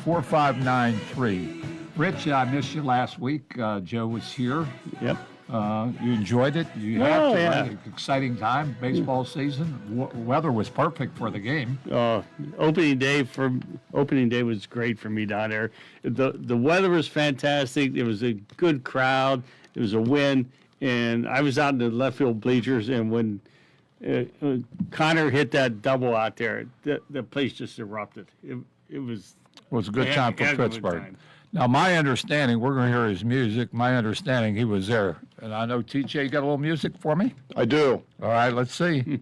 4593. Rich, I missed you last week. Joe was here. Yep. You enjoyed it. You had to, yeah. right? Exciting time. Baseball season. Weather was perfect for the game. Opening day was great for me down there. The weather was fantastic. It was a good crowd. It was a win, and I was out in the left field bleachers. And when Connor hit that double out there, the place just erupted. It was a good time for Pittsburgh. Now, my understanding, we're going to hear his music. My understanding, he was there. And I know, TJ, you got a little music for me? I do. All right, let's see.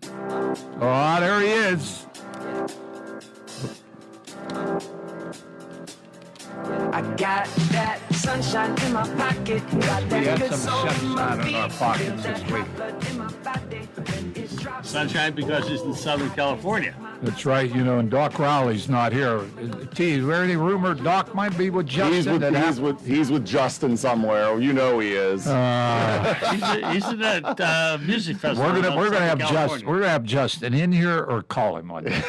Oh, there he is. I got that sunshine in my pocket. Got that We had good some soul in my sunshine in our feet. pockets Feel this that week. hot blood in my body when it's dropping. sunshine because it's in Southern California. That's right. You know, and Doc Riley's not here. T, is there any rumor Doc might be with Justin? He's with Justin somewhere. You know he is. He's in that music festival. We're gonna have Justin in here or call him on that.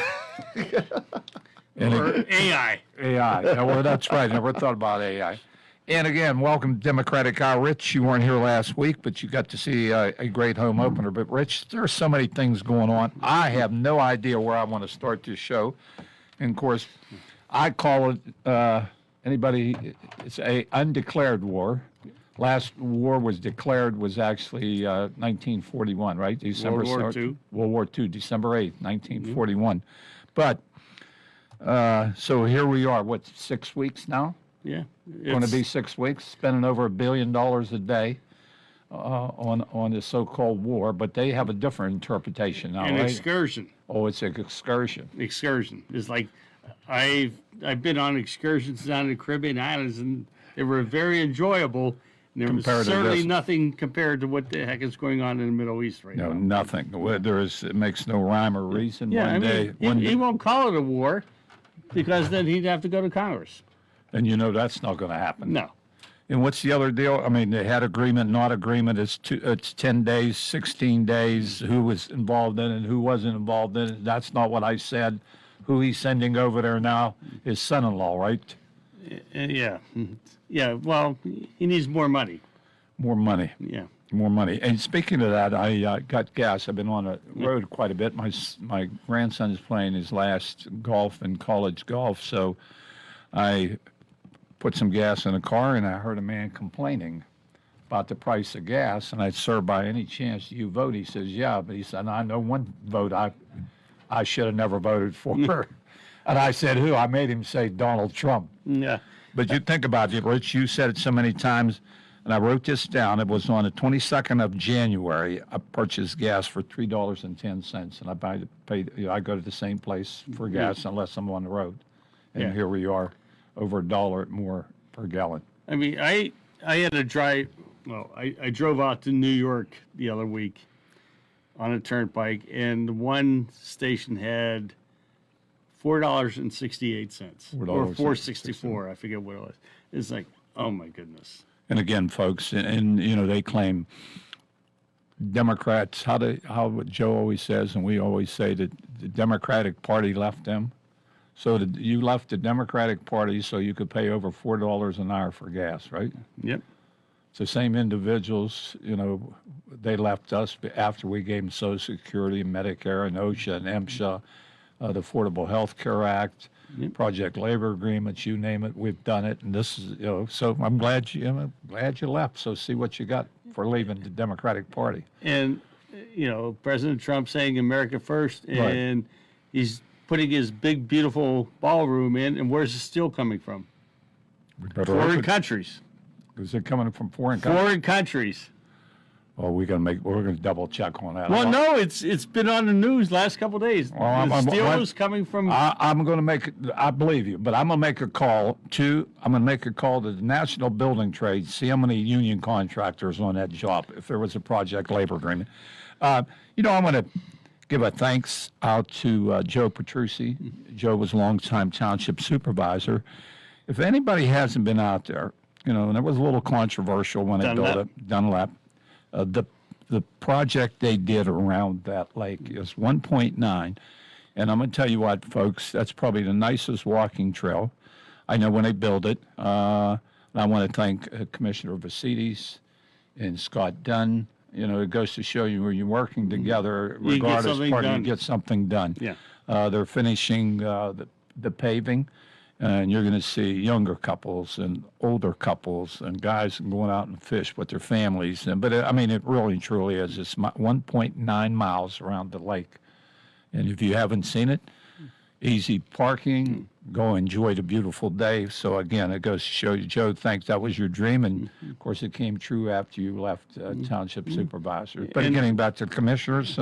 Or AI. AI. Yeah, well, that's right. Never thought about AI. And again, welcome to Democratic Hour. Rich, you weren't here last week, but you got to see a great home opener. But, Rich, there are so many things going on. I have no idea where I want to start this show. And, of course, I call it it's a undeclared war. Last war was declared was actually 1941, right? December World War II. World War II, December 8th, 1941. But, so here we are, 6 weeks now? Yeah. Going to be 6 weeks, spending over $1 billion a day on this so-called war, but they have a different interpretation now, An right? excursion. Oh, it's an excursion. Excursion. It's like I've been on excursions down in the Caribbean islands, and they were very enjoyable. And there was Compared to certainly this. nothing compared to what the heck is going on in the Middle East right No, now. nothing. It makes no rhyme or reason. Yeah, he won't call it a war because then he'd have to go to Congress. And you know that's not going to happen. No. And what's the other deal? I mean, they had agreement, not agreement. It's 10 days, 16 days. Who was involved in it, who wasn't involved in it. That's not what I said. Who he's sending over there now? His son-in-law, right? Yeah. Yeah, well, he needs more money. More money. Yeah. More money. And speaking of that, I got gas. I've been on the road quite a bit. My grandson is playing his last golf in college golf, so I put some gas in the car, and I heard a man complaining about the price of gas. And I said, sir, by any chance do you vote? He says, yeah. But he said, I know one vote I should have never voted for. And I said, who? I made him say Donald Trump. Yeah. But you think about it, Rich, you said it so many times, and I wrote this down. It was on the 22nd of January. I purchased gas for $3.10, and I go to the same place for gas unless I'm on the road. And here we are, over $1 more per gallon. I mean, I had to drive. Well, I drove out to New York the other week on a turnpike, and one station had $4.68 or $4.64. I forget what it was. It's like, oh my goodness. And again, folks, and you know they claim Democrats. How Joe always says, and we always say that the Democratic Party left them. So you left the Democratic Party so you could pay over $4 an hour for gas, right? Yep. It's the same individuals, you know, they left us after we gave them Social Security and Medicare and OSHA and MSHA, the Affordable Health Care Act, Project Labor Agreements, you name it, we've done it. And this is, so I'm glad you left. So see what you got for leaving the Democratic Party. And, President Trump saying America first, and he's putting his big, beautiful ballroom in, and where's the steel coming from? Foreign countries. Is it coming from foreign countries? Foreign countries. Oh, we're gonna double check on that. Well, no, it's been on the news last couple of days. Well, the steel is coming from. I'm going to make. I believe you, but I'm going to make a call to. I'm going to make a call to the National Building Trades. See how many union contractors on that job. If there was a project labor agreement, I'm going to give a thanks out to Joe Petrucci. Joe was a longtime township supervisor. If anybody hasn't been out there, and it was a little controversial when they built it, Dunlap. The project they did around that lake is 1.9, and I'm going to tell you what, folks, that's probably the nicest walking trail. I know when they build it. And I want to thank Commissioner Vacides and Scott Dunn. You know, it goes to show you when you're working together, You get regardless something party, you done. get something done. Yeah. They're finishing the paving, and you're going to see younger couples and older couples and guys going out and fish with their families. But I mean, it really truly is. It's 1.9 miles around the lake. And if you haven't seen it, easy parking, go enjoy the beautiful day. So again, it goes to show you, Joe, thanks, that was your dream. And of course, it came true after you left township supervisor. But And- getting back to the commissioners,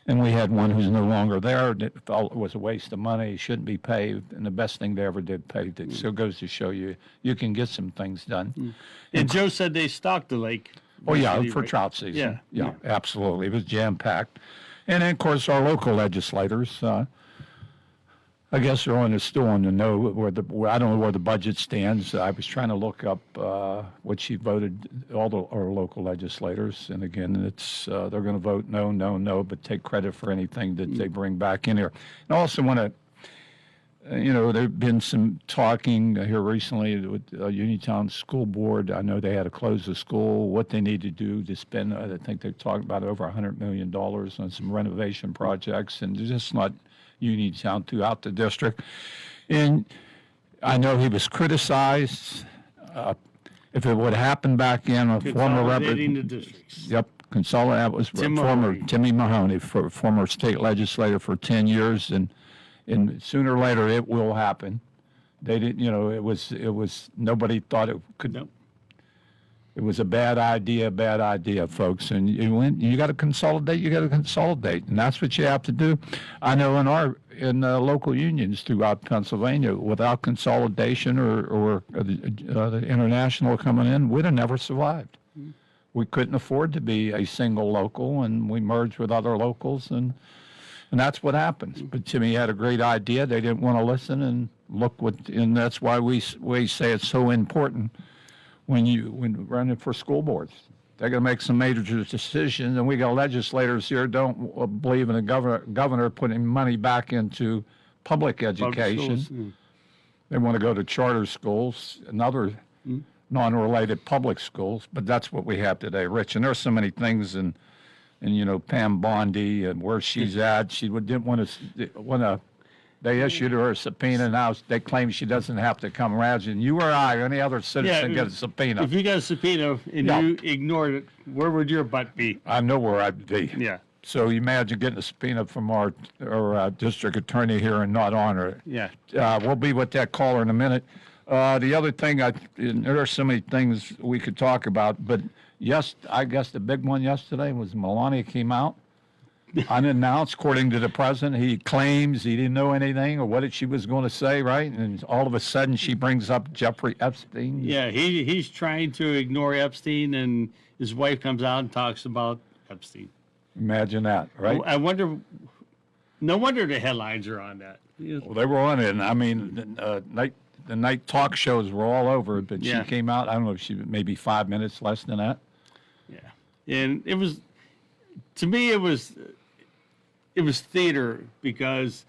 and we had one who's no longer there that felt it was a waste of money, shouldn't be paved, and the best thing they ever did paved it. So it goes to show you, you can get some things done. And Joe said they stocked the lake. Oh, yeah, recently, for right? trout season. Yeah. Yeah, absolutely. It was jam-packed. And then, of course, our local legislators, I guess they're still on the know where I don't know where the budget stands. I was trying to look up what she voted, our local legislators. And again, it's they're going to vote no, but take credit for anything that they bring back in here. And I also want to, there's been some talking here recently with Uniontown School Board. I know they had to close the school, what they need to do to spend, I think they're talking about over $100 million on some renovation projects, and they're just not Uniontown throughout the district. And I know he was criticized. If it would happen back in a former Consolidating the representative. districts. Yep, consolidate. That was Tim former Mahoney. Timmy Mahoney, former state legislator for 10 years, and sooner or later it will happen. They didn't, it was nobody thought it could. Nope. It was a bad idea, folks. And you got to consolidate. You got to consolidate, and that's what you have to do. I know in local unions throughout Pennsylvania, without consolidation or the international coming in, we'd have never survived. We couldn't afford to be a single local, and we merged with other locals, and that's what happens. But Timmy had a great idea. They didn't want to listen, and and that's why we say it's so important when running for school boards. They're going to make some major decisions, and we got legislators here don't believe in the governor putting money back into public Public education. schools, They want to go to charter schools and other non-related public schools, but that's what we have today, Rich. And there's so many things, and Pam Bondi and where she's at. She didn't want to. They issued her a subpoena. Now they claim she doesn't have to come. Imagine you or I, or any other citizen, get a subpoena. If you got a subpoena and Yeah. you ignored it, where would your butt be? I know where I'd be. Yeah. So you imagine getting a subpoena from our district attorney here and not honor it. Yeah. We'll be with that caller in a minute. The other thing, there are so many things we could talk about, but I guess the big one yesterday was Melania came out unannounced, according to the president. He claims he didn't know anything or what she was going to say, right? And all of a sudden she brings up Jeffrey Epstein. Yeah, he's trying to ignore Epstein, and his wife comes out and talks about Epstein. Imagine that, right? I wonder. No wonder the headlines are on that. Well, they were on it. And I mean, the night talk shows were all over it, but Yeah. she came out. I don't know if she maybe 5 minutes less than that. Yeah, and it was, to me, it was theater, because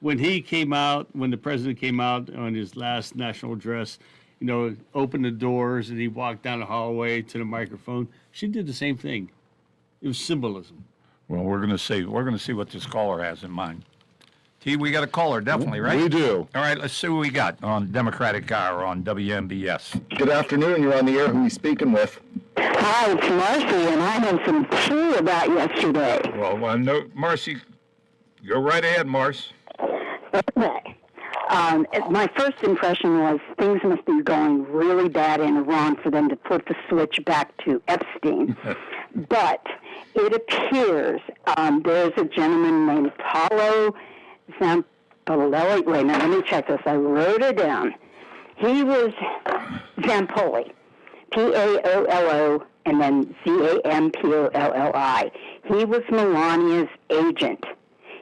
when the president came out on his last national address, opened the doors and he walked down the hallway to the microphone. She did the same thing. It was symbolism. Well, we're going to see. We're going to see what this caller has in mind. T, we got a caller, definitely, right? We do. All right, let's see what we got on Democratic Hour on WMBS. Good afternoon. You're on the air. Who are you speaking with? Hi, it's Marcy, and I have some tea about yesterday. Well, no, Marcy, go right ahead, Marcy. Okay. My first impression was things must be going really bad in Iran for them to put the switch back to Epstein. But it appears there's a gentleman named Paolo Zampolli. Wait a minute, let me check this. I wrote it down. He was Zampolli. Paolo and then Zampolli. He was Melania's agent.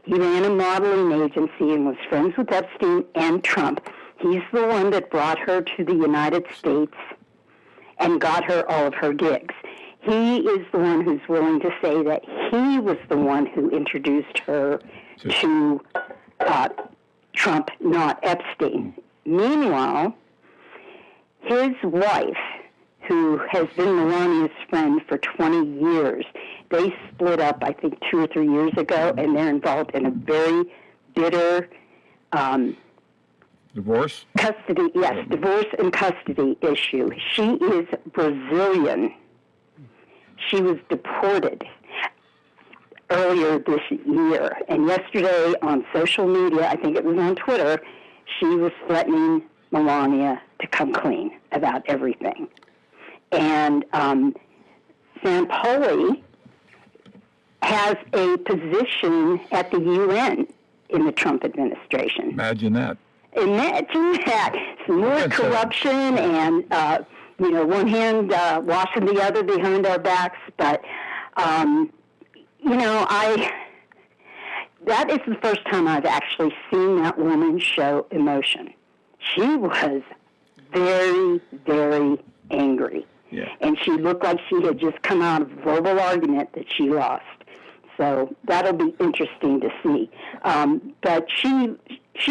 He ran a modeling agency and was friends with Epstein and Trump. He's the one that brought her to the United States and got her all of her gigs. He is the one who's willing to say that he was the one who introduced her to Trump, not Epstein. Meanwhile, his wife, who has been Melania's friend for 20 years, they split up, I think, 2 or 3 years ago, and they're involved in a very bitter Divorce? divorce and custody issue. She is Brazilian. She was deported earlier this year, and yesterday on social media, I think it was on Twitter, she was threatening Melania to come clean about everything. And Sampoli has a position at the UN in the Trump administration. Imagine that. Imagine that. Some more That's corruption and, one hand washing the other behind our backs. But, that is the first time I've actually seen that woman show emotion. She was very, very angry. Yeah. And she looked like she had just come out of a verbal argument that she lost. So that'll be interesting to see. But she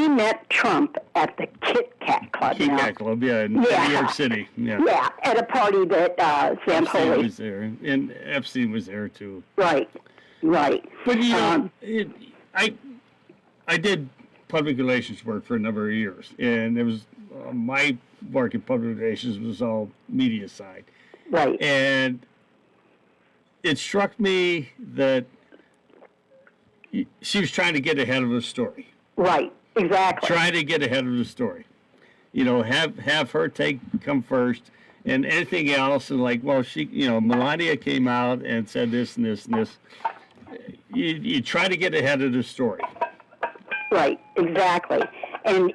met Trump at the Kit Kat Club. Kit Kat Club, in New York City. Yeah. Yeah, at a party that Epstein Sampoli. was there, and Epstein was there too. Right. But I did public relations work for a number of years, and it was my work in public relations was all media side, Right. and it struck me that she was trying to get ahead of the story. Right. Exactly. Trying to get ahead of the story. Have her come first, and anything else, and Melania came out and said this and this and this. You try to get ahead of the story. Right, exactly. And,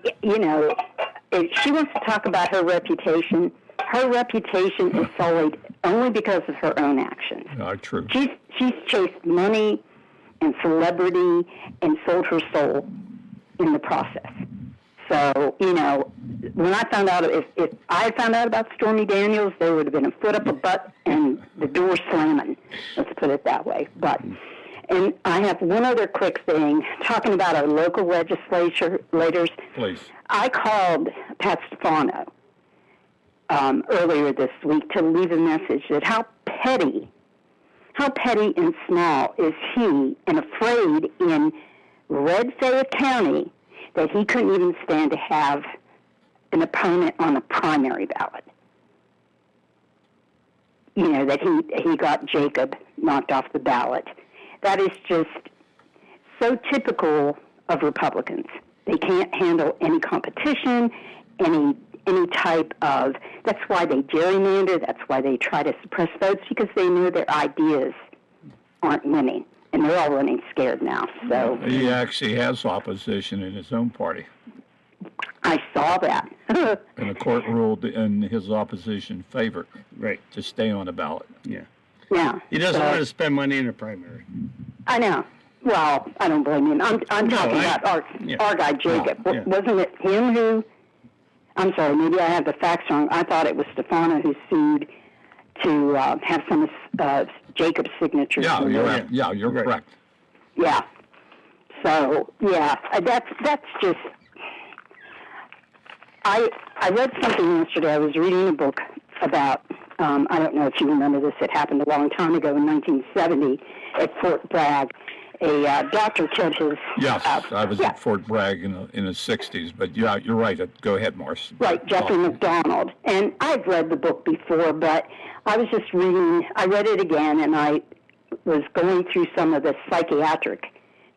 if she wants to talk about her reputation is sullied only because of her own actions. True. She's chased money and celebrity and sold her soul in the process. So, when I found out, if I had found out about Stormy Daniels, there would have been a foot up a butt and the door slamming. Let's put it that way. And I have one other quick thing, talking about our local legislators. Please. I called Pat Stefano earlier this week to leave a message that how petty and small is he and afraid in Red Fayette County that he couldn't even stand to have an opponent on the primary ballot. That he got Jacob knocked off the ballot. That is just so typical of Republicans. They can't handle any competition, any type of. That's why they gerrymander. That's why they try to suppress votes, because they know their ideas aren't winning, and they're all running scared now. So He actually has opposition in his own party. I saw that. And the court ruled in his opposition favor Right. to stay on the ballot. Yeah. Yeah. He doesn't So- want to spend money in a primary. I know. Well, I don't blame him. I'm talking about our guy Jacob. Yeah. Wasn't it him who? I'm sorry, maybe I have the facts wrong. I thought it was Stefano who sued to have some of Jacob's signatures. Yeah, removed. you're Right. correct. Yeah. So yeah, that's just. I read something yesterday. I was reading a book about. I don't know if you remember this. It happened a long time ago in 1970 at Fort Bragg. A doctor killed his. Yes, I was yeah. at Fort Bragg in the 60s, but yeah, you're right. Go ahead, Morris. Right, Jeffrey McDonald. And I've read the book before, but I was just reading, I read it again, and I was going through some of the psychiatric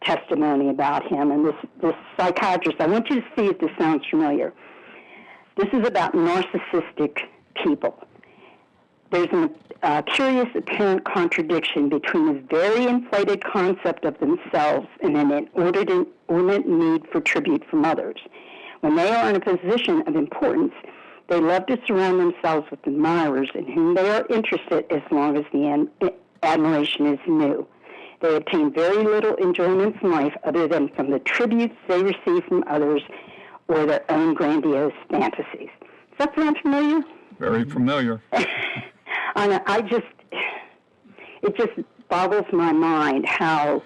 testimony about him. And this psychiatrist, I want you to see if this sounds familiar. This is about narcissistic people. There's a curious apparent contradiction between a very inflated concept of themselves and an inordinate need for tribute from others. When they are in a position of importance, they love to surround themselves with admirers in whom they are interested as long as the admiration is new. They obtain very little enjoyment in life other than from the tributes they receive from others or their own grandiose fantasies. Does that sound familiar? Very familiar. And it just boggles my mind how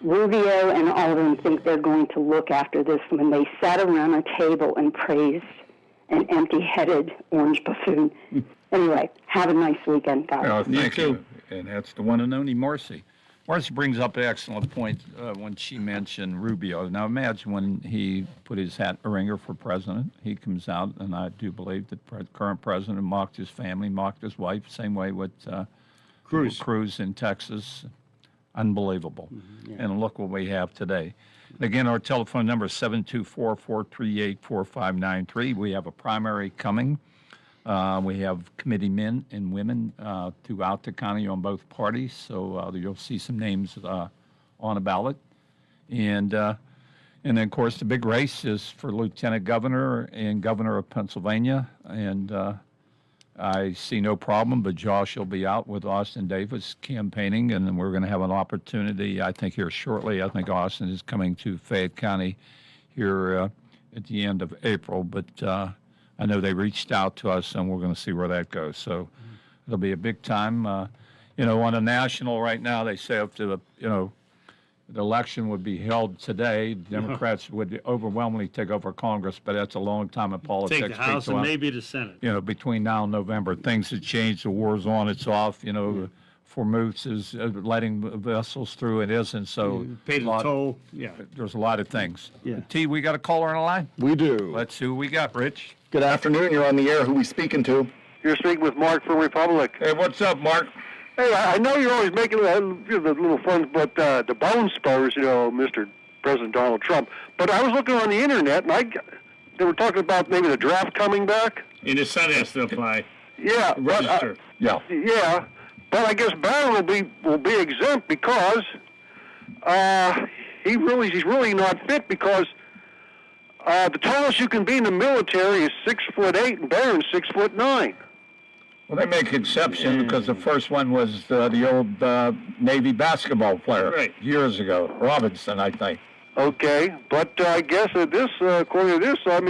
Rubio and all of them think they're going to look after this when they sat around a table and praised an empty-headed orange buffoon. Anyway, have a nice weekend, guys. Oh, thank too. you. And that's the one and only Marcy. Marcy brings up an excellent point when she mentioned Rubio. Now imagine when he put his hat in the ringer for president, he comes out, and I do believe that current president mocked his family, mocked his wife, same way with Cruz in Texas. Unbelievable. And look what we have today. Again, our telephone number is 724-438-4593. We have a primary coming. We have committee men and women throughout the county on both parties, so you'll see some names on a ballot. And then, of course, the big race is for lieutenant governor and governor of Pennsylvania. And I see no problem, but Josh will be out with Austin Davis campaigning, and then we're going to have an opportunity, I think, here shortly. I think Austin is coming to Fayette County here at the end of April, but I know they reached out to us, and we're going to see where that goes. So it'll be a big time. On a national right now, they say if the election would be held today, Democrats would overwhelmingly take over Congress, but that's a long time in politics. Take the House and maybe the Senate. Between now and November, things have changed. The war's on, it's off. Formoots is letting vessels through, it isn't. So Pay the toll. Yeah. there's a lot of things. Yeah. T, we got a caller on the line? We do. Let's see who we got, Rich. Good afternoon. You're on the air. Who we speaking to? You're speaking with Mark from Republic. Hey, what's up, Mark? Hey, I know you're always making the little fun, but the bone spurs, Mr. President Donald Trump. But I was looking on the internet, and they were talking about maybe the draft coming back. And his son has to apply. Yeah, Register. Yeah. yeah, but I guess Barron will be exempt because he's really not fit because the tallest you can be in the military is 6'8", and Barron's 6'9". Well, they make exception because the first one was the old Navy basketball player years ago, Robinson, I think. Okay, but I guess according to this, I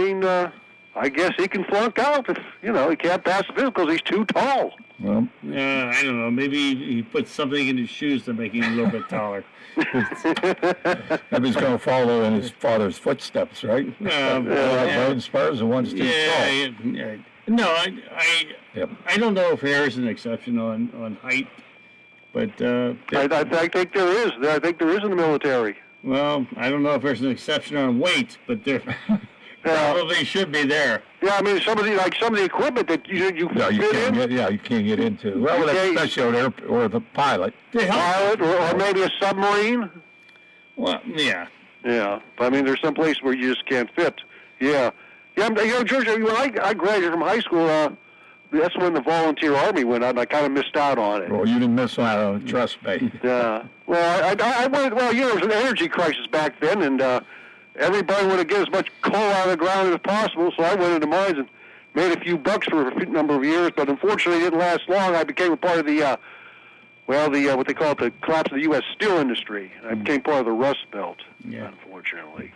guess he can flunk out if, he can't pass the physical because he's too tall. Well, I don't know. Maybe he put something in his shoes to make him a little bit taller. maybe he's going to follow in his father's footsteps, right? Bone spurs, the one's too tall. Yeah. No, I don't know if hair is an exception on height, but I think there is. I think there is in the military. well, I don't know if there's an exception on weight, but there probably should be there. Yeah, some of the equipment that you No, you fit can't in, get. You can't get into. Well, Okay. especially or the pilot. pilot or maybe a submarine. Well, yeah. Yeah, but there's some place where you just can't fit. Yeah. Yeah, George, when I graduated from high school, that's when the volunteer army went out, and I kind of missed out on it. Well, you didn't miss out on it, trust me. Yeah. Well, I went. Well, there was an energy crisis back then, and everybody wanted to get as much coal out of the ground as possible. So I went into mines and made a few bucks for a number of years, but unfortunately, it didn't last long. I became a part of the what they call it, the collapse of the U.S. steel industry. I became part of the Rust Belt. Yeah. Unfortunately.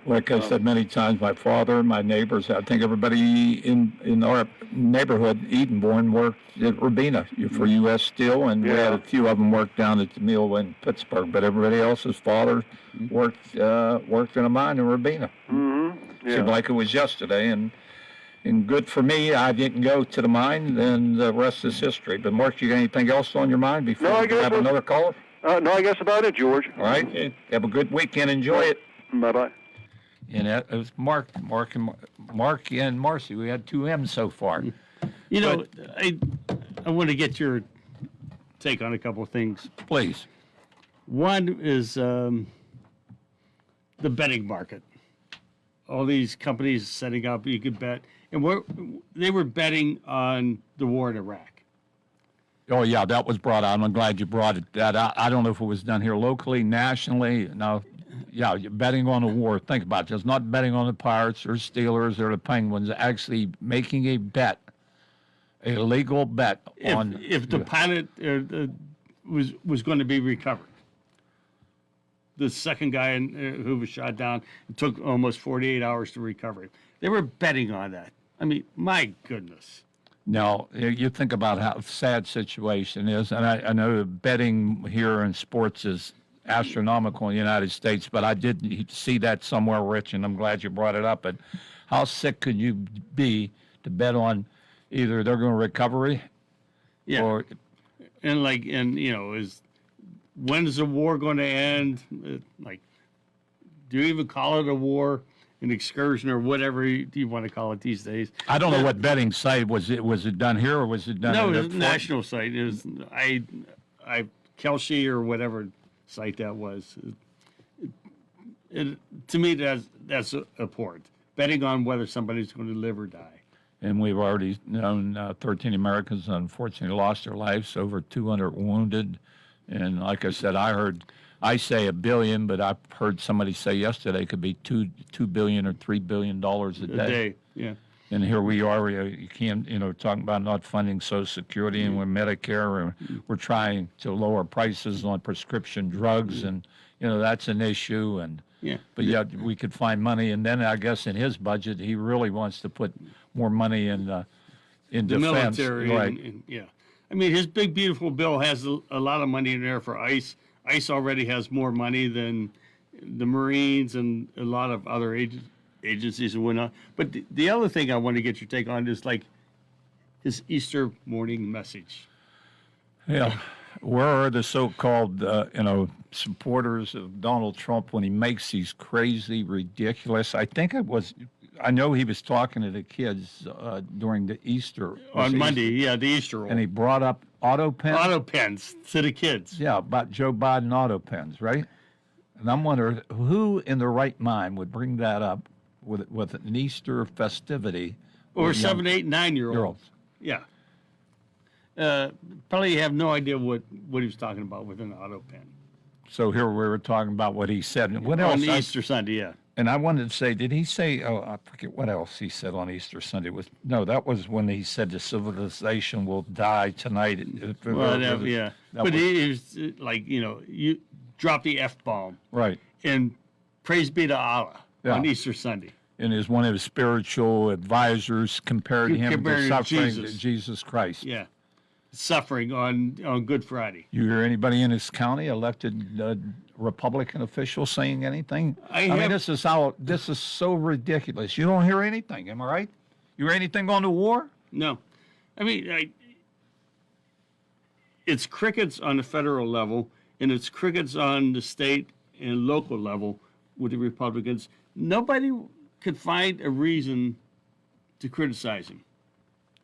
Like I said many times, my father and my neighbors, I think everybody in our neighborhood, Edenborn, worked at Robina for U.S. Steel, and we had a few of them work down at the mill in Pittsburgh, but everybody else's father worked in a mine in Robina. Mm-hmm. Yeah. Seemed like it was yesterday, and good for me, I didn't go to the mine, and the rest is history. But Mark, you got anything else on your mind before No, I we guess have we'll- another caller? No, I guess about it, George. All right, have a good weekend, enjoy it. Bye-bye. And it was Mark and Marcy. We had two M's so far. I want to get your take on a couple of things. Please. One is the betting market. All these companies setting up, you could bet, and they were betting on the war in Iraq. Oh, yeah, that was brought out. I'm glad you brought it. That I don't know if it was done here locally, nationally. No, yeah, you're betting on a war. Think about it. It's not betting on the Pirates or Steelers or the Penguins. Actually making a bet, a legal bet on If the pilot was going to be recovered. The second guy who was shot down, it took almost 48 hours to recover him. They were betting on that. My goodness. Now, you think about how sad situation is, and I know betting here in sports is astronomical in the United States, but I did see that somewhere, Rich, and I'm glad you brought it up. But how sick could you be to bet on either they're going to recovery Yeah. or And when is the war going to end? Do you even call it a war, an excursion, or whatever you want to call it these days? I don't know what betting site was it done here or was it done No, in it the was a national site. It was Kelsey or whatever site that was. To me, that's abhorrent. Betting on whether somebody's going to live or die. And we've already known 13 Americans unfortunately lost their lives, over 200 wounded. And like I said, I say $1 billion, but I've heard somebody say yesterday it could be $2 billion or $3 billion a day. Yeah. And here we are, you can't, talking about not funding Social Security and with Medicare, we're trying to lower prices on prescription drugs, and, that's an issue. And Yeah. but yet we could find money. And then I guess in his budget, he really wants to put more money in The defense. military. Right. And, yeah. I mean, his big, beautiful bill has a lot of money in there for ICE. ICE already has more money than the Marines and a lot of other agencies and whatnot. But the other thing I want to get your take on is his Easter morning message. Yeah. Where are the so-called, supporters of Donald Trump when he makes these crazy, ridiculous? I know he was talking to the kids during the Easter. On Monday, the Easter roll. And he brought up auto pens. Auto pens to the kids. Yeah, about Joe Biden auto pens, right? And I'm wondering who in their right mind would bring that up with an Easter festivity. Or with young 7, 8, 9-year-olds. girls. Yeah. Probably have no idea what he was talking about with an auto pen. So here we were talking about what he said. And what else? On Easter Sunday, yeah. And I wanted to say, did he say? Oh, I forget what else he said on Easter Sunday. That was when he said the civilization will die tonight. Well, yeah. that But was- he was you drop the F-bomb right. and praise be to Allah Yeah. on Easter Sunday. And is one of his spiritual advisors compared him Compared to to suffering Jesus. to Jesus Christ. Yeah. Suffering on Good Friday. You hear anybody in this county, elected Republican official, saying anything? I mean, have- this is so ridiculous. You don't hear anything. Am I right? You hear anything on the war? No. I mean, it's crickets on the federal level, and it's crickets on the state and local level with the Republicans. Nobody could find a reason to criticize him.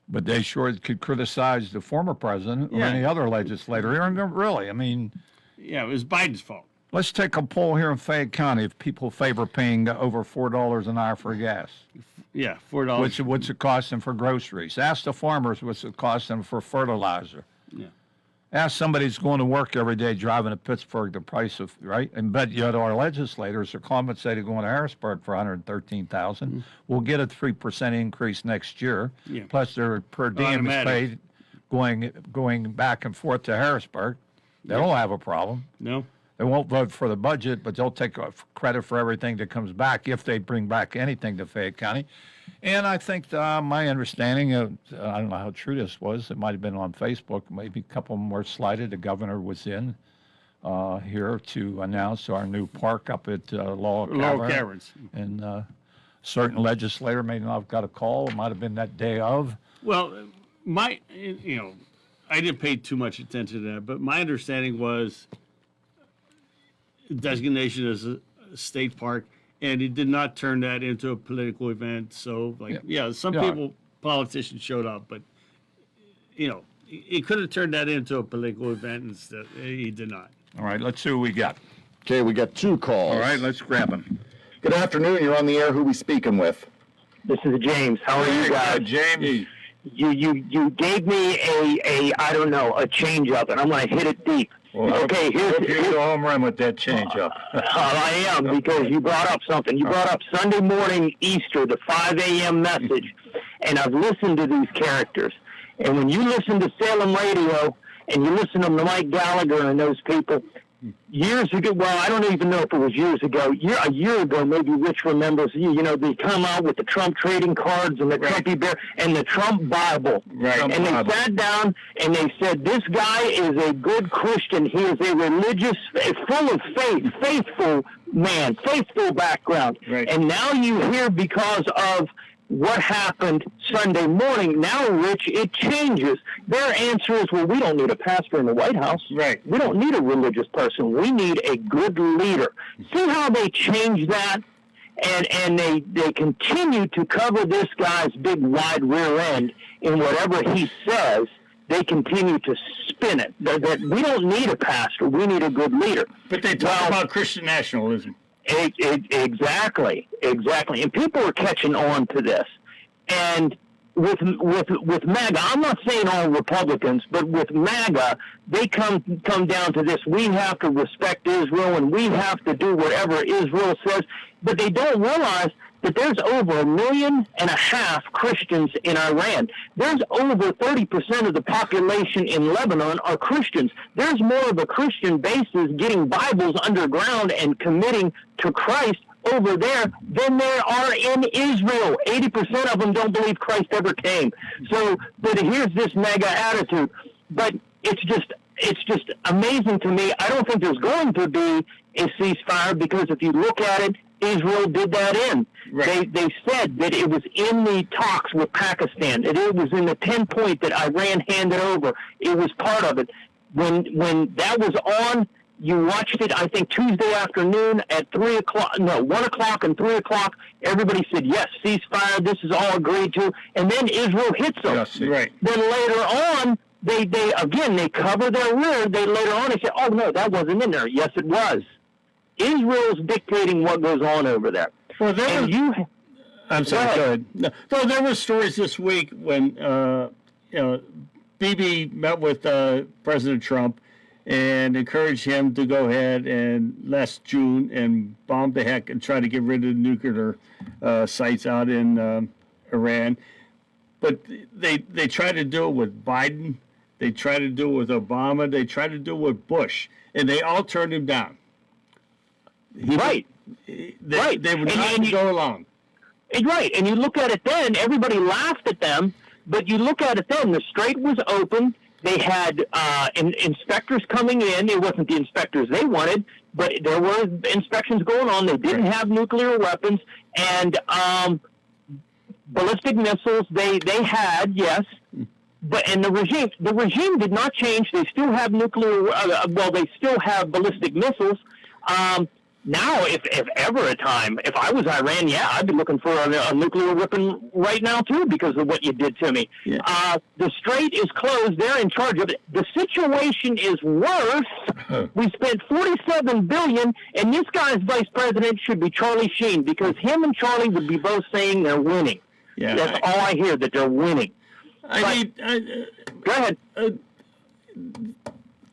But they sure could criticize the former president or Yeah. any other legislator. Really, I mean, Yeah, it was Biden's fault. let's take a poll here in Fayette County if people favor paying over $4 an hour for gas. Yeah, $4. What's it cost them for groceries? Ask the farmers what's it cost them for fertilizer. Yeah. Ask somebody who's going to work every day driving to Pittsburgh the price of, right? And bet yet our legislators are compensated going to Harrisburg for $113,000. We'll get a 3% increase next year. Yeah. Plus their per diem is Automatic. paid going back and forth to Harrisburg. They don't have a problem. No? They won't vote for the budget, but they'll take credit for everything that comes back if they bring back anything to Fayette County. And I think my understanding of, I don't know how true this was, it might have been on Facebook, maybe a couple of them were slighted. The governor was in here to announce our new park up at Laurel Laurel Cavern. Caverns. And a certain legislator may not have got a call. It might have been that day of. Well, I didn't pay too much attention to that, but my understanding was designation as a state park, and he did not turn that into a political event. So, some Yeah. people, politicians showed up, but, he could have turned that into a political event instead. He did not. All right, let's see what we got. Okay, we got 2 calls. All right, let's grab them. Good afternoon. You're on the air. Who we speaking with? This is James. How are you guys? James. You gave me a I don't know, a change up, and I'm going to hit it deep. Okay, Here's here's a home run with that change up. I am, because you brought up something. You brought up Sunday morning Easter, the 5 a.m. message, and I've listened to these characters. And when you listen to Salem Radio and you listen to Mike Gallagher and those people, years ago, well, I don't even know if it was years ago. A year ago, maybe Rich remembers. They come out with the Trump trading cards and the Trumpy Bear and the Trump Bible. Right. And they sat down and they said, "This guy is a good Christian. He is a religious, full of faith, faithful man, faithful background." Right. And now you hear because of what happened Sunday morning. Now, Rich, it changes. Their answer is, well, we don't need a pastor in the White House. Right. We don't need a religious person. We need a good leader. See how they change that? And they continue to cover this guy's big, wide rear end in whatever he says. They continue to spin it. That we don't need a pastor. We need a good leader. But they talk about Christian nationalism. Exactly. And people are catching on to this. And with MAGA, I'm not saying all Republicans, but with MAGA, they come down to this. We have to respect Israel, and we have to do whatever Israel says. But they don't realize that there's over 1.5 million Christians in Iran. There's over 30% of the population in Lebanon are Christians. There's more of a Christian basis getting Bibles underground and committing to Christ over there than there are in Israel. 80% of them don't believe Christ ever came. So, but here's this MAGA attitude. But it's just amazing to me. I don't think there's going to be a ceasefire because if you look at it, Israel did that in. Right. They said that it was in the talks with Pakistan, and it was in the 10-point that Iran handed over. It was part of it. When that was on, you watched it, I think, Tuesday afternoon at 1 o'clock and 3 o'clock. Everybody said, yes, ceasefire, this is all agreed to. And then Israel hits them. Yes, right. Then later on, they cover their rear. Later on, they say, oh, no, that wasn't in there. Yes, it was. Israel's dictating what goes on over there. Well, I'm sorry, go ahead. No, there were stories this week when, Bibi met with President Trump and encouraged him to go ahead and last June and bomb the heck and try to get rid of the nuclear sites out in Iran. But they tried to do it with Biden. They tried to do it with Obama. They tried to do it with Bush. And they all turned him down. Right. They would not go along. Right. And you look at it then, everybody laughed at them, but you look at it then, the strait was open. They had inspectors coming in. It wasn't the inspectors they wanted, but there were inspections going on. They didn't have nuclear weapons. And ballistic missiles, they had, yes. And the regime did not change. They still have they still have ballistic missiles. Now, if ever a time, if I was Iran, I'd be looking for a nuclear weapon right now, too, because of what you did to me. Yeah. The strait is closed. They're in charge of it. The situation is worse. We spent $47 billion, and this guy's vice president should be Charlie Sheen, because him and Charlie would be both saying they're winning. Yeah, That's all I hear, that they're winning. Go ahead.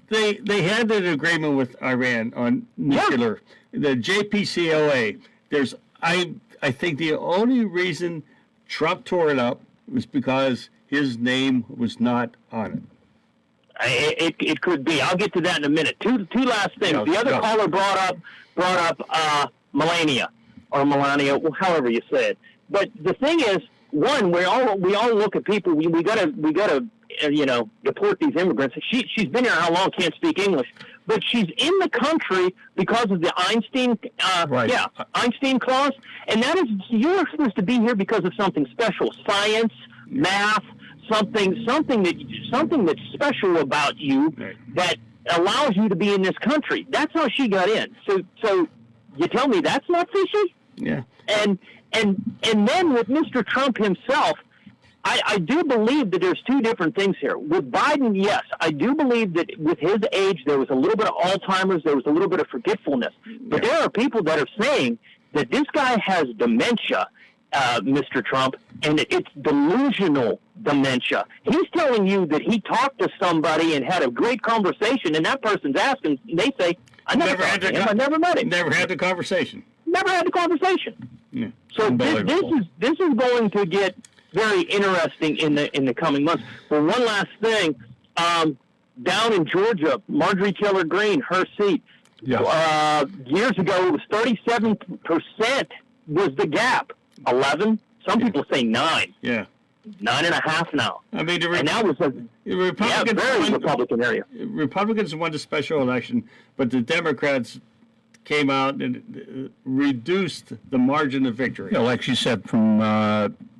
They had an agreement with Iran on nuclear. Yeah. The JCPOA. I think the only reason Trump tore it up was because his name was not on it. It could be. I'll get to that in a minute. Two last things. The other caller brought up Melania, however you say it. But the thing is, one, we all look at people. We gotta deport these immigrants. She's been here how long? Can't speak English, but she's in the country because of the Einstein clause, and that is you're supposed to be here because of something special, science, math, something that's special about you that allows you to be in this country. That's how she got in. So you tell me that's not fishy? Yeah. And then with Mr. Trump himself, I do believe that there's two different things here. With Biden, yes, I do believe that with his age, there was a little bit of Alzheimer's, there was a little bit of forgetfulness. But there are people that are saying that this guy has dementia, Mr. Trump, and it's delusional dementia. He's telling you that he talked to somebody and had a great conversation, and that person's asking, they say, I never met him. Never had the conversation. Never had the conversation. Yeah. So this is going to get very interesting in the coming months. But one last thing, down in Georgia, Marjorie Taylor Greene, her seat, Yes. Years ago, it was 37% was the gap. 11. Some people say 9. Yeah. 9.5 now. I mean, And that was a the Republicans, very won, Republican area. Republicans won the special election, but the Democrats came out and reduced the margin of victory. You know, like you said, from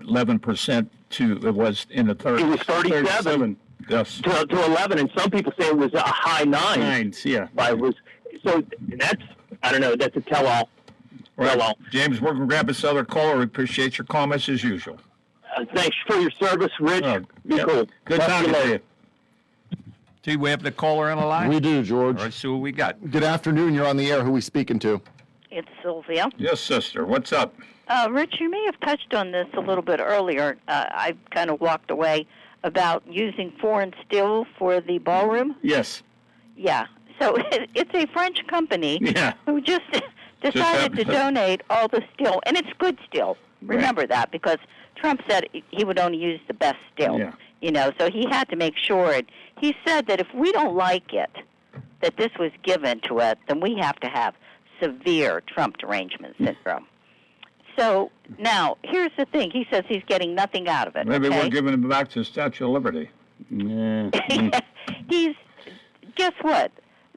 11% to it was in the 30s. It was 37 Yes. to 11, and some people say it was a high 9. Nines, yeah. But it was, so that's, I don't know, that's a tell-all. Right. Tell-all. James, we're going to grab this other caller. We appreciate your comments as usual. Thanks for your service, Rich. Oh, Be yep. cool. Good Talk talking you to later. you. See, we have the caller on the line? We do, George. All right, see what we got. Good afternoon. You're on the air. Who are we speaking to? It's Sylvia. Yes, sister. What's up? Rich, you may have touched on this a little bit earlier. I kind of walked away about using foreign steel for the ballroom. Yes. Yeah. So it's a French company Yeah. who just decided to donate all the steel, and it's good steel. Remember that, because Trump said he would only use the best steel. Yeah. You know, so he had to make sure. He said that if we don't like it, that this was given to us, then we have to have severe Trump derangement syndrome. So now, here's the thing. He says he's getting nothing out of it. Maybe okay? we're giving him back to the Statue of Liberty. Yeah. He's, guess what?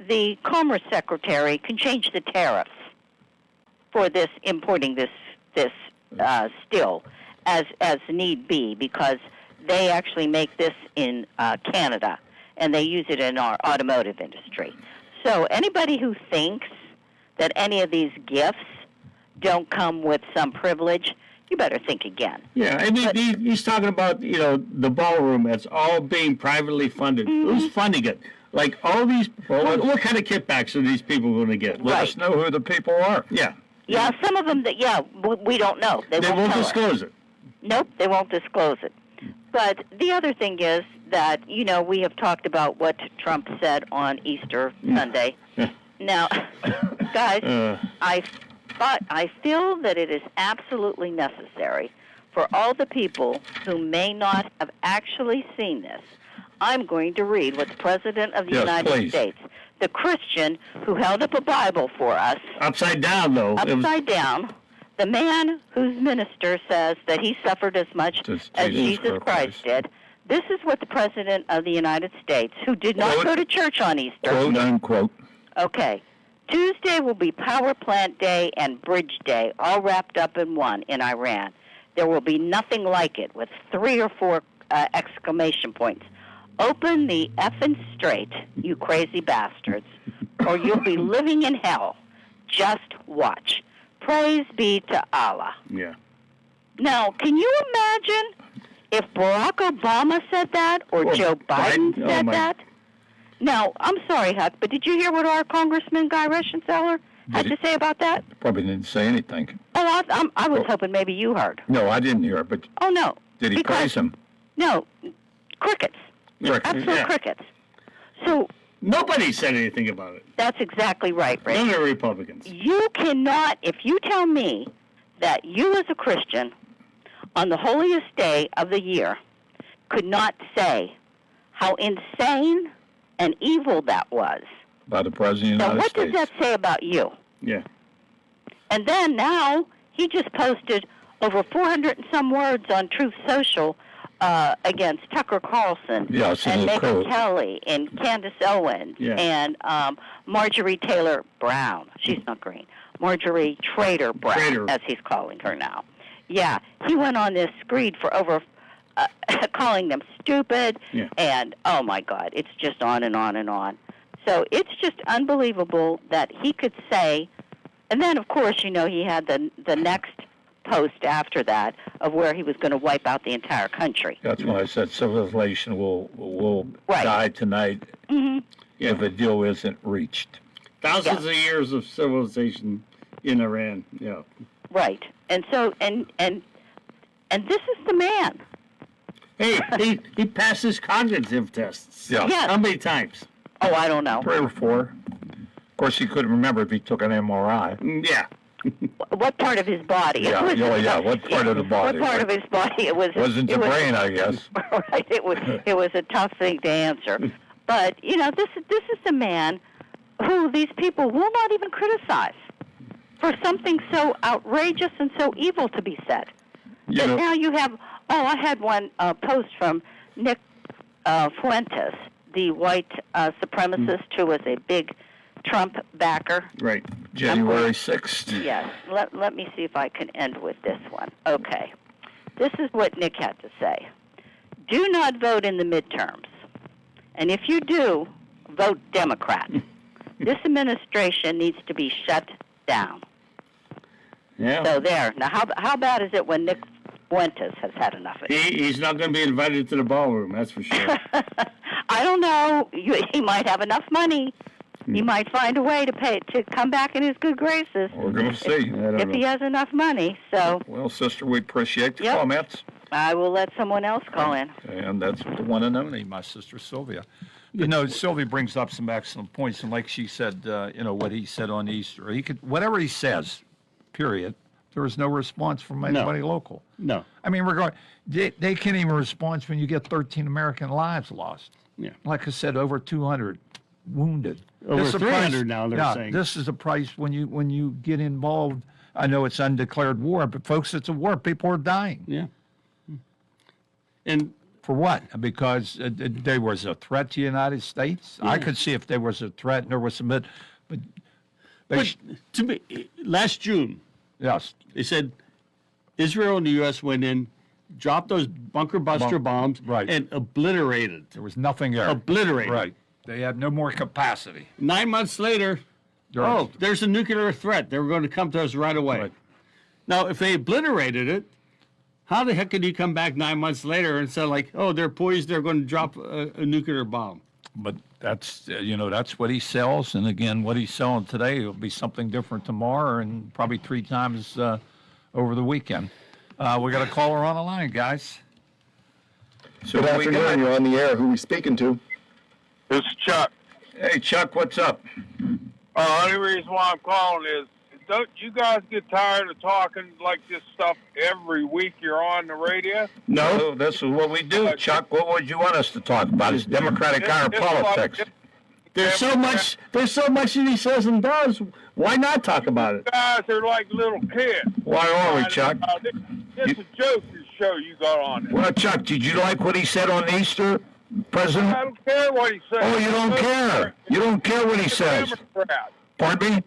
The Commerce Secretary can change the tariffs for this importing this steel as need be, because they actually make this in Canada and they use it in our automotive industry. So anybody who thinks that any of these gifts don't come with some privilege, you better think again. Yeah, I mean, he's talking about, the ballroom that's all being privately funded. Who's funding it? Like, all these, what kind of kickbacks are these people going to get? Let us know who the people are. Yeah. Yeah, some of them we don't know. They won't tell us. disclose it. Nope, they won't disclose it. But the other thing is that, we have talked about what Trump said on Easter Sunday. Now, guys, I feel that it is absolutely necessary for all the people who may not have actually seen this. I'm going to read what the President of the United please. States, the Christian who held up a Bible for us, Upside down, though. upside down, the man whose minister says that he suffered as much Just as Jesus Jesus Christ did. This is what the President of the United States, who did not Quote- go to church on Easter. Quote unquote. Okay. Tuesday will be Power Plant Day and Bridge Day, all wrapped up in one in Iran. There will be nothing like it, with 3 or 4 exclamation points. Open the effing straight, you crazy bastards, or you'll be living in hell. Just watch. Praise be to Allah. Yeah. Now, can you imagine if Barack Obama said that or Or Joe Biden Biden? Oh, said my- that? Now, I'm sorry, Huck, but did you hear what our Congressman Guy Reschenthaler had Did to say about that? Probably didn't say anything. Oh, I was hoping maybe you heard. No, I didn't hear it, but Oh, no. did he Because- praise him? No, crickets. Crickets, Absolute yeah. crickets. So Nobody said anything about it. that's exactly right, Rick. None of the Republicans. You cannot, if you tell me that you as a Christian, on the holiest day of the year, could not say how insane and evil that was, By the President of the now United what States. does that say about you? Yeah. And then now he just posted over 400 and some words on Truth Social against Tucker Carlson Yes, and and Megyn quote. Kelly and Candace Owens Yeah. and Marjorie Taylor Brown. She's not green. Marjorie Trader Brown, Trader. as he's calling her now. Yeah, he went on this screed for over calling them stupid, Yeah. and oh my God, it's just on and on and on. So it's just unbelievable that he could say, and then of course, he had the next post after that of where he was going to wipe out the entire country. That's why I said civilization will Right. die tonight Hmm. if a deal isn't reached. Thousands of years of civilization in Iran. Yeah. Right, and so and this is the man. Hey, he passed his cognitive tests. Yeah. Yes. How many times? Oh, I don't know 3 or 4. Of course, he couldn't remember if he took an MRI. Yeah. what part of his body. Yeah, It was- yeah, what part of the body, What part right. of his body? It was. Wasn't the it was- brain, I guess. Right. It was a tough thing to answer, but this is the man who these people will not even criticize for something so outrageous and so evil to be said. You But know, now you have, I had one post from Nick Fuentes, the white supremacist who was a big Trump backer. right. January 6th. Yes, let me see if I can end with this one. Okay. This is what Nick had to say. Do not vote in the midterms. And if you do, vote Democrat. This administration needs to be shut down. Yeah. So there. Now, how bad is it when Nick Fuentes has had enough of it? He's not going to be invited to the ballroom, that's for sure. I don't know. He might have enough money. He might find a way to come back in his good graces We're going to see. if he has enough money. So Well, sister, we appreciate the Yep. comments. I will let someone else call in. And that's the one and only, my sister Sylvia. You know, Sylvia brings up some excellent points, and like she said, what he said on Easter, he could whatever he says, period. There was no response from anybody local. No. I mean, they can't even respond when you get 13 American lives lost. Yeah. Like I said, over 200 wounded. Over This is the 300 price- now, they're yeah, saying. This is the price when you get involved. I know it's undeclared war, but folks, it's a war. People are dying. Yeah. And For what? Because there was a threat to the United States. I could see if there was a threat and there was some, but to me, last June, yes, they said Israel and the U.S. went in, dropped those bunker buster bombs, right. and obliterated. there was nothing there. Obliterated. Right. They had no more capacity. 9 months later, There- there's a nuclear threat. They were going to come to us right away. Right. Now, if they obliterated it, how the heck could you come back 9 months later and say, like, oh, they're poised, they're going to drop a nuclear bomb? But that's that's what he sells, and again, what he's selling today will be something different tomorrow, and probably 3 times over the weekend. We got a caller on the line, guys. So Good what we got? afternoon. You're on the air. Who are we speaking to? This is Chuck. Hey, Chuck, what's up? Only reason why I'm calling is, don't you guys get tired of talking like this stuff every week you're on the radio? No, this is what we do, Chuck. What would you want us to talk about? It's Democratic our It's politics. like- There's so much that he says and does. Why not talk about it? You guys are like little kids. Why are we, Chuck? This is a joke show you got on there. Well, Chuck, did you like what he said on Easter, President? I don't care what he says. Oh, you don't care. You don't care what he I'm a says. Democrat. Pardon me?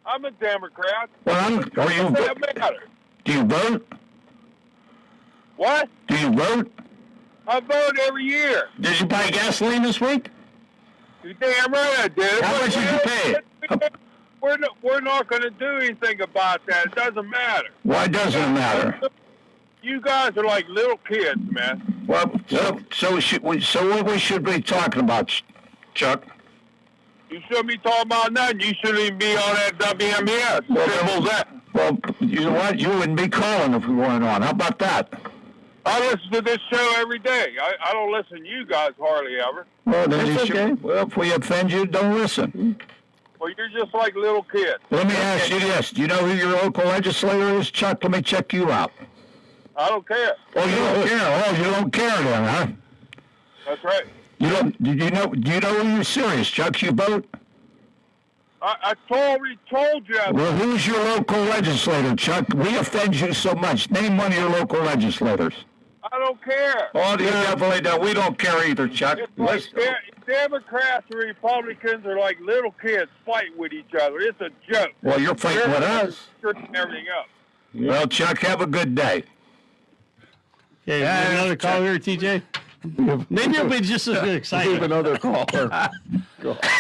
I'm a Democrat. Well, What does that matter? do you vote? What? Do you vote? I vote every year. Did you buy gasoline this week? You damn right I did. How much did you pay? We're not going to do anything about that. It doesn't matter. Why doesn't it matter? You guys are like little kids, man. Well, so what we should be talking about, Chuck? You shouldn't be talking about nothing. You shouldn't even be on that WMBS. Simple as that. Well, you know what? You wouldn't be calling if we weren't on. How about that? I listen to this show every day. I don't listen to you guys hardly ever. Well, then That's you should. okay. Well, if we offend you, don't listen. Well, you're just like little kids. Let me ask you this: do you know who your local legislator is, Chuck? Let me check you out. I don't care. Oh, you don't care. Oh, you don't care then, huh? That's right. You don't? Do you know who you're serious, Chuck? You vote? I already told you. Well, who's your local legislator, Chuck? We offend you so much. Name one of your local legislators. I don't care. Oh, you definitely don't. We don't care either, Chuck. It's like Listen. Democrats and Republicans are like little kids fighting with each other. It's a joke. Well, you're fighting with us. Screwing everything up. Well, Chuck, have a good day. Okay, another call here, TJ? Maybe you'll be just as excited. Another caller.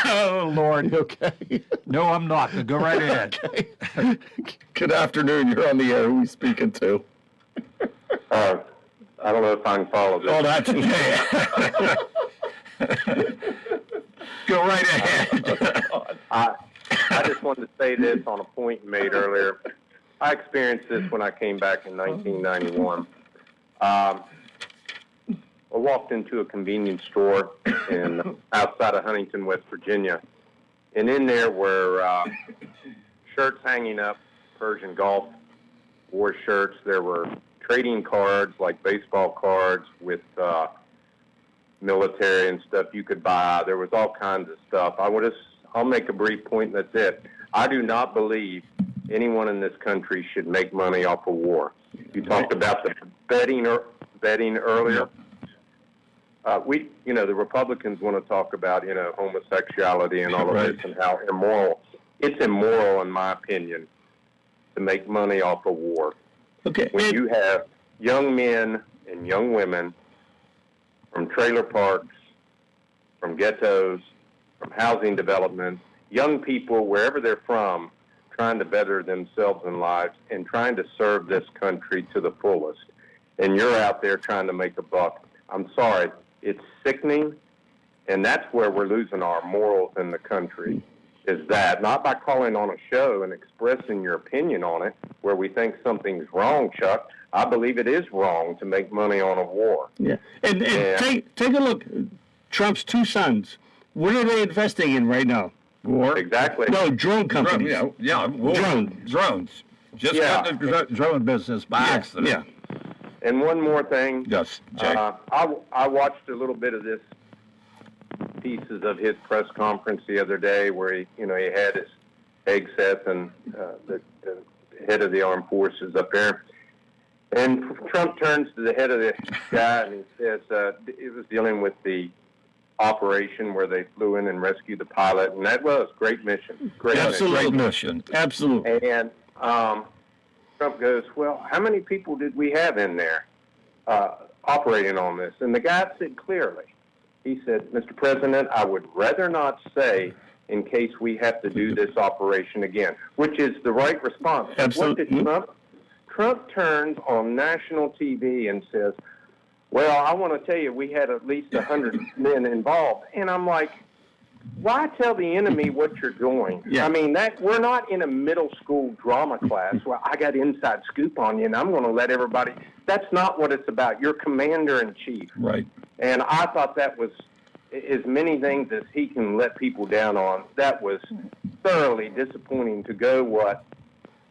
Oh, Lord. Okay. No, I'm not. Go right ahead. Good afternoon. You're on the air. Who are we speaking to? I don't know if I can follow this. Oh, that's okay. Go right ahead. I just wanted to say this on a point you made earlier. I experienced this when I came back in 1991. I walked into a convenience store outside of Huntington, West Virginia, and in there were shirts hanging up, Persian Gulf War shirts. There were trading cards, like baseball cards with military and stuff you could buy. There was all kinds of stuff. I I'll make a brief point, and that's it. I do not believe anyone in this country should make money off of war. You talked about the betting earlier. The Republicans want to talk about, homosexuality and all of Right. this and how immoral. It's immoral, in my opinion, to make money off of war. Okay. When you have young men and young women from trailer parks, from ghettos, from housing developments, young people, wherever they're from, trying to better themselves in lives and trying to serve this country to the fullest. And you're out there trying to make a buck. I'm sorry, it's sickening, and that's where we're losing our morals in the country, is that, not by calling on a show and expressing your opinion on it, where we think something's wrong, Chuck. I believe it is wrong to make money on a war. Yeah. And Yeah. take a look. Trump's two sons. What are they investing in right now? War. Exactly. No, drone companies. War. Drones. Just Yeah. got the drone business by accident. Yeah. And one more thing. Yes, Jay. I watched a little bit of this pieces of his press conference the other day where he had his Hegseth and the head of the armed forces up there. And Trump turns to the head of the guy and he says, it was dealing with the operation where they flew in and rescued the pilot. And that was great mission. Great Absolutely. Great mission. Absolutely. And Trump goes, well, how many people did we have in there operating on this? And the guy said clearly, he said, Mr. President, I would rather not say in case we have to do this operation again, which is the right response. Absolutely. What did Trump? Trump turns on national TV and says, well, I want to tell you, we had at least 100 men involved. And I'm like, why tell the enemy what you're doing? Yeah. I mean, we're not in a middle school drama class where I got inside scoop on you and I'm going to let everybody. That's not what it's about. You're commander-in-chief. Right. And I thought that was as many things as he can let people down on. That was thoroughly disappointing to go what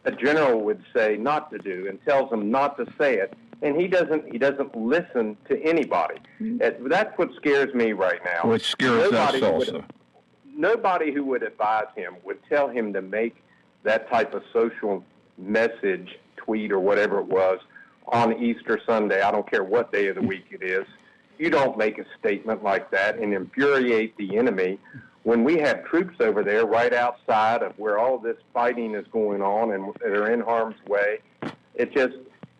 a general would say not to do and tells them not to say it. And he doesn't listen to anybody. That's what scares me right now. Which scares us also. Nobody who would advise him would tell him to make that type of social message, tweet, or whatever it was on Easter Sunday. I don't care what day of the week it is. You don't make a statement like that and infuriate the enemy when we have troops over there right outside of where all this fighting is going on and they're in harm's way. It just,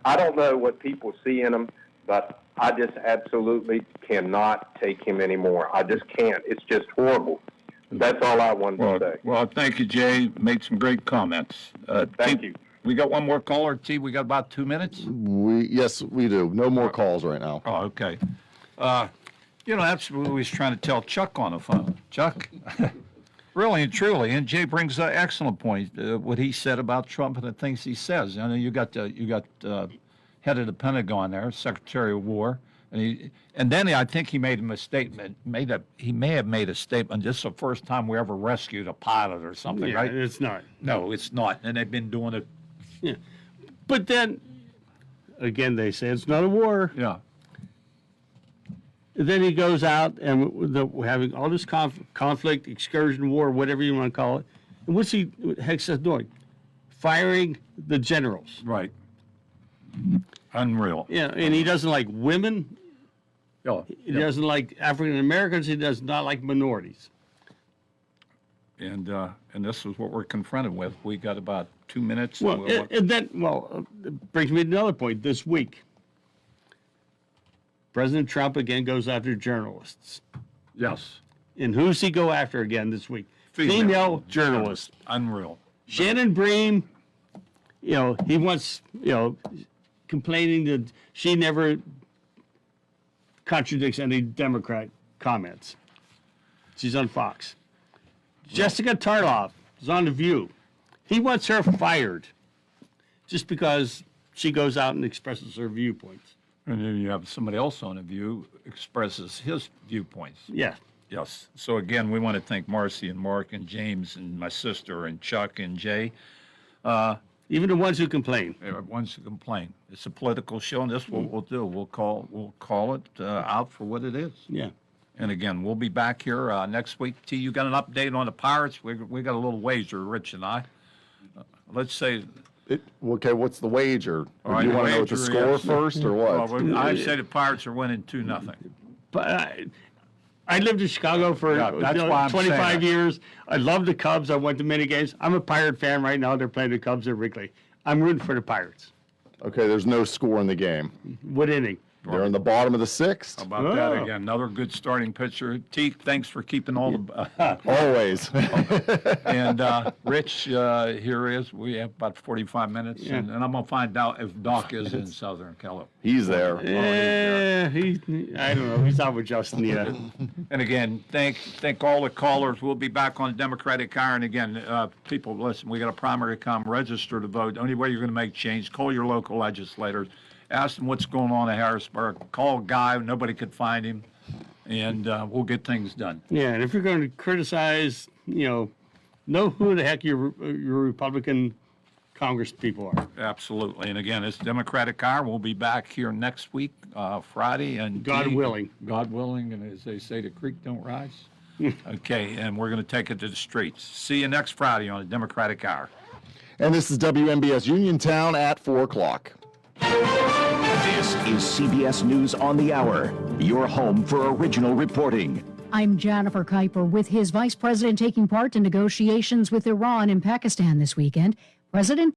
I don't know what people see in him, but I just absolutely cannot take him anymore. I just can't. It's just horrible. That's all I wanted to say. Well, thank you, Jay. Made some great comments. Thank T, you. We got one more caller. T, we got about 2 minutes. Yes, we do. No more calls right now. Oh, okay. That's what we was trying to tell Chuck on the phone. Chuck, really and truly, and Jay brings an excellent point. What he said about Trump and the things he says. I know you got head of the Pentagon there, Secretary of War, and then I think he made a statement. He may have made a statement. This is the first time we ever rescued a pilot or something, Yeah, right? it's not. No, it's not. And they've been doing it. Yeah. But then, again, they say it's not a war. Yeah. Then he goes out and we're having all this conflict, excursion, war, whatever you want to call it. And what's Hegseth doing? Firing the generals. Right. Unreal. Yeah, and he doesn't like women. Yeah. He doesn't like African Americans. He does not like minorities. And this is what we're confronted with. We got about 2 minutes. Well, and then, it brings me to another point. This week, President Trump again goes after journalists. Yes. And who's he go after again this week? Female journalists. Unreal. Shannon Bream, he wants, complaining that she never contradicts any Democrat comments. She's on Fox. Jessica Tarloff is on The View. He wants her fired just because she goes out and expresses her viewpoints. And then you have somebody else on The View expresses his viewpoints. Yeah. Yes. So again, we want to thank Marcy and Mark and James and my sister and Chuck and Jay. Even the ones who complain. Ones who complain. It's a political show, and this is what we'll do. We'll call it out for what it is. Yeah. And again, we'll be back here next week. T, you got an update on the Pirates? We got a little wager, Rich and I. Let's say. Okay, what's the wager? All right, you the want to know what the wager score is- first or what? Well, I say the Pirates are winning 2-0. But I lived in Chicago for Yeah, that's why I'm 25 saying that. years. I love the Cubs. I went to many games. I'm a Pirate fan right now. They're playing the Cubs at Wrigley. I'm rooting for the Pirates. Okay, there's no score in the game. What inning? They're in the bottom of the sixth. How about that Oh. again? Another good starting pitcher. T, thanks for keeping all the. Always. And Rich, here is. We have about 45 minutes, Yeah. and I'm gonna find out if Doc is in Southern California. He's there. I don't know. He's out with Justin yet. And again, thank all the callers. We'll be back on Democratic Iron again. People, listen, we got a primary to come. Register to vote. The only way you're going to make change, call your local legislators. Ask them what's going on in Harrisburg. Call a guy. Nobody could find him. And we'll get things done. Yeah, and if you're going to criticize, know who the heck your Republican Congress people are. Absolutely. And again, it's Democratic Hour. We'll be back here next week, Friday. And God willing. God willing. And as they say, the creek don't rise. Okay. And we're going to take it to the streets. See you next Friday on the Democratic Hour. And this is WMBS Uniontown at 4 o'clock. This is CBS News on the Hour, your home for original reporting. I'm Jennifer Kuiper. With his vice president taking part in negotiations with Iran and Pakistan this weekend, President